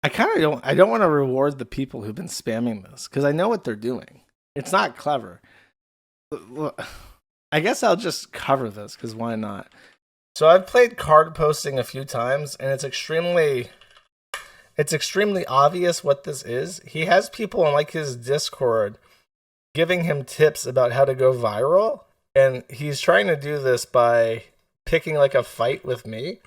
I don't want to reward the people who've been spamming this because I know what they're doing. It's not clever. I guess I'll just cover this because why not? So I've played card posting a few times, and it's extremely obvious what this is. He has people on like his Discord giving him tips about how to go viral, and he's trying to do this by picking like a fight with me.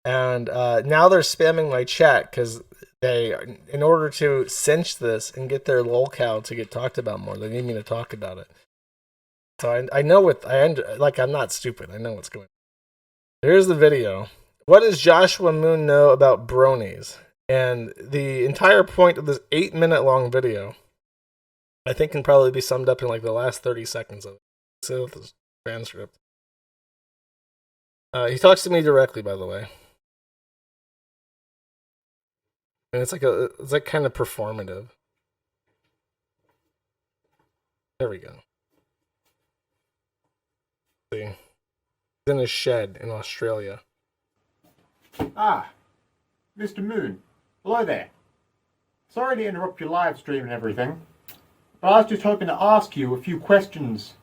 And now they're spamming my chat because they, in order to cinch this and get their lolcow to get talked about more, they need me to talk about it. So I know what I'm not stupid. I know what's going on. Here's the video. What does Joshua Moon know about bronies? And the entire point of this 8-minute long video, I think, can probably be summed up in like the last 30 seconds of it. So the transcript. He talks to me directly, by the way. And it's like kind of performative. There we go. See, he's in his shed in Australia. Ah, Mr. Moon. Hello there. Sorry to interrupt your live stream and everything, but I was just hoping to ask you a few questions.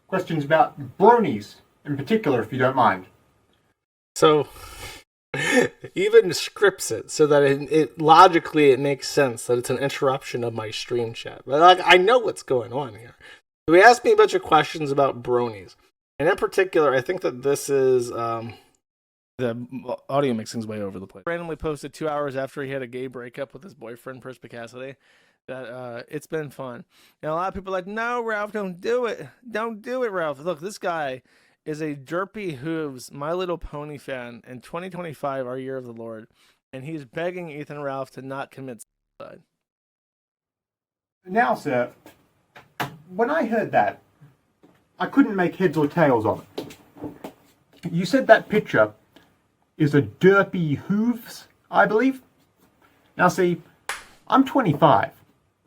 Questions about bronies, in particular, if you don't mind. So, even scripts it so that it logically it makes sense that it's an interruption of my stream chat. But like, I know what's going on here. So he asked me a bunch of questions about bronies. And in particular, I think that this is... the audio mixing's way over the place. Randomly posted 2 hours after he had a gay breakup with his boyfriend, Perspicacity, that it's been fun. And a lot of people are like, no, Ralph, don't do it. Don't do it, Ralph. Look, this guy is a Derpy Hooves My Little Pony fan in 2025, our year of the Lord. And he's begging Ethan Ralph to not commit suicide. Now, sir, when I heard that, I couldn't make heads or tails of it. You said that picture is a Derpy Hooves, I believe. Now see, I'm 25.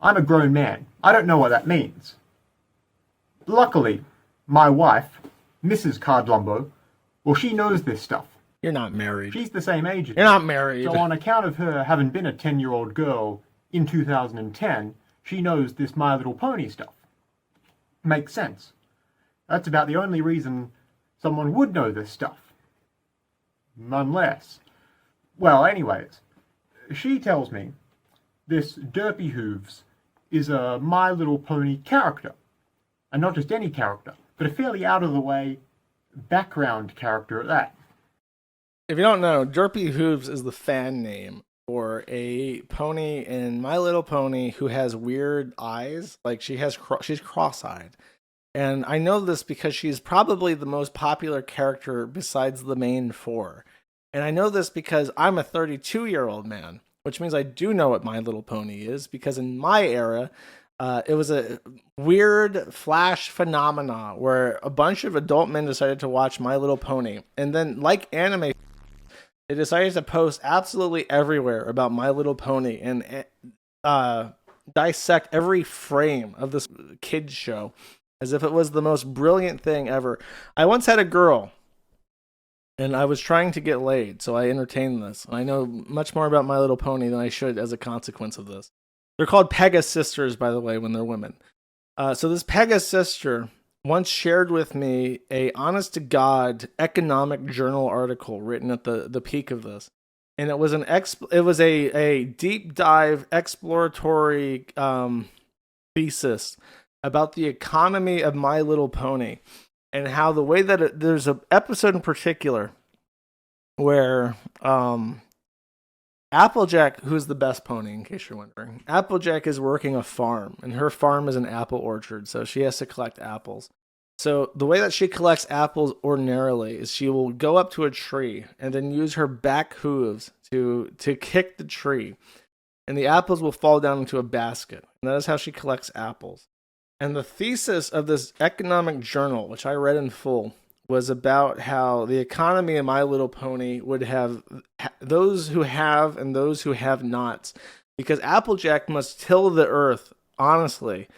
I'm a grown man. I don't know what that means. Luckily, my wife, Mrs. CARD-LUMBO, well, she knows this stuff. You're not married. She's the same age as me. You're not married. So on account of her having been a 10-year-old girl in 2010, she knows this My Little Pony stuff. Makes sense. That's about the only reason someone would know this stuff. Unless. Well, anyways, she tells me this Derpy Hooves is a My Little Pony character. And not just any character, but a fairly out-of-the-way background character at that. If you don't know, Derpy Hooves is the fan name for a pony in My Little Pony who has weird eyes. Like she's cross-eyed. And I know this because she's probably the most popular character besides the main four. And I know this because I'm a 32-year-old man, which means I do know what My Little Pony is, because in my era, it was a weird flash phenomena where a bunch of adult men decided to watch My Little Pony. And then, like anime, they decided to post absolutely everywhere about My Little Pony and dissect every frame of this kids show as if it was the most brilliant thing ever. I once had a girl, and I was trying to get laid, so I entertained this. I know much more about My Little Pony than I should as a consequence of this. They're called Pega sisters, by the way, when they're women. So this Pega sister once shared with me a honest-to-God economic journal article written at the peak of this. And it was a deep dive exploratory thesis about the economy of My Little Pony and how the way that there's an episode in particular where Applejack, who's the best pony in case you're wondering, Applejack is working a farm, and her farm is an apple orchard, so she has to collect apples. So the way that she collects apples ordinarily is she will go up to a tree and then use her back hooves to kick the tree, and the apples will fall down into a basket. And that is how she collects apples. And the thesis of this economic journal, which I read in full, was about how the economy of My Little Pony would have those who have and those who have nots. Because Applejack must till the earth, honestly,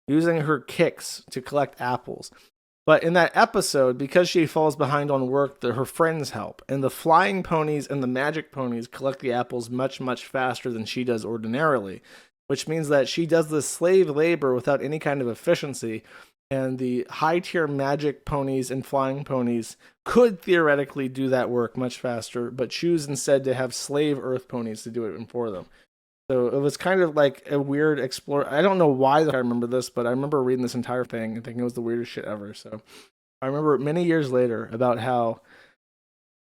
using her kicks to collect apples. But in that episode, because she falls behind on work, her friends help. And the flying ponies and the magic ponies collect the apples much, much faster than she does ordinarily, which means that she does this slave labor without any kind of efficiency. And the high tier magic ponies and flying ponies could theoretically do that work much faster, but choose instead to have slave earth ponies to do it for them. So it was kind of like a weird explore. I don't know why I remember this, but I remember reading this entire thing and thinking it was the weirdest shit ever. So I remember many years later about how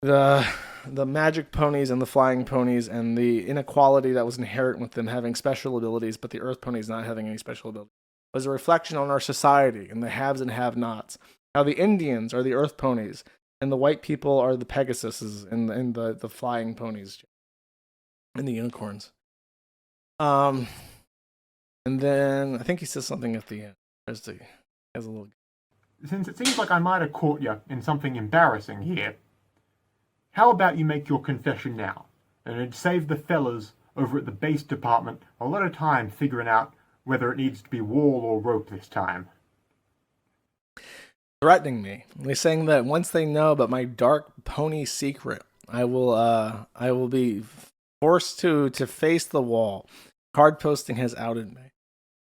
the magic ponies and the flying ponies and the inequality that was inherent with them having special abilities, but the earth ponies not having any special abilities, was a reflection on our society and the haves and have-nots. How the Indians are the earth ponies and the white people are the Pegasuses and the flying ponies and the unicorns. And then I think he says something at the end. Has a little. Since it seems like I might have caught you in something embarrassing here, how about you make your confession now? And it'd save the fellas over at the base department a lot of time figuring out whether it needs to be wall or rope this time. Threatening me. They're saying that once they know about my dark pony secret, I will be forced to face the wall. Card posting has outed me.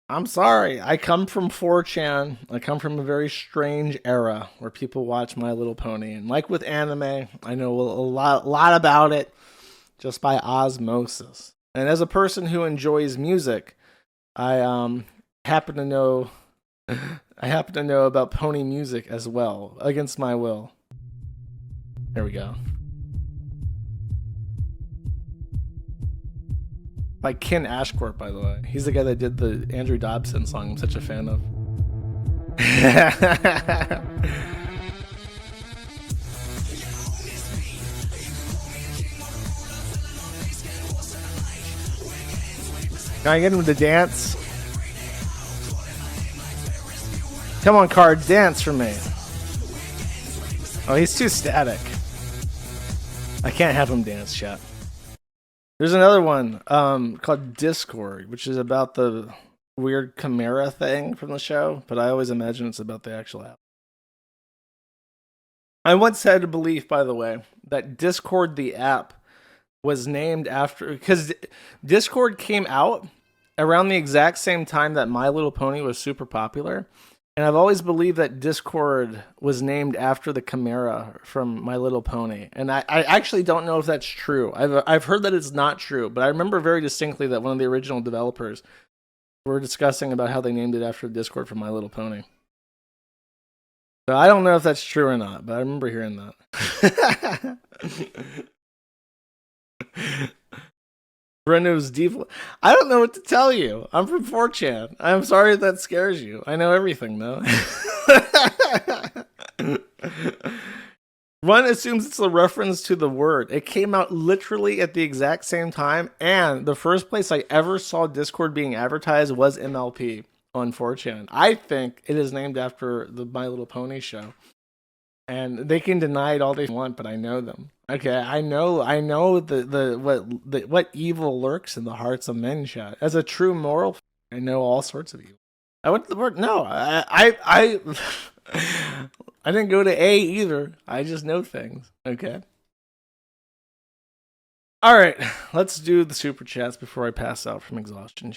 I'm sorry. I come from 4chan. I come from a very strange era where people watch My Little Pony. And like with anime, I know a lot about it just by osmosis. And as a person who enjoys music, I happen to know about pony music as well, against my will. There we go. By Ken Ashcourt, by the way. He's the guy that did the Andrew Dobson song I'm such a fan of. Can I get him to dance? Come on, Card, dance for me. Oh, he's too static. I can't have him dance, chat. There's another one called Discord, which is about the weird Chimera thing from the show, but I always imagine it's about the actual app. I once had a belief, by the way, that Discord, the app, was named after... Because Discord came out around the exact same time that My Little Pony was super popular. And I've always believed that Discord was named after the Chimera from My Little Pony. And I actually don't know if that's true. I've heard that it's not true, but I remember very distinctly that one of the original developers were discussing about how they named it after Discord from My Little Pony. So I don't know if that's true or not, but I remember hearing that. Brendo's default. I don't know what to tell you. I'm from 4chan. I'm sorry if that scares you. I know everything, though. One assumes it's a reference to the word. It came out literally at the exact same time, and the first place I ever saw Discord being advertised was MLP on 4chan. I think it is named after the My Little Pony show. And they can deny it all they want, but I know them. Okay, I know what evil lurks in the hearts of men, chat. As a true moral, I know all sorts of evil. I went to the word. No, I didn't go to A either. I just know things. Okay. All right, let's do the super chats before I pass out from exhaustion.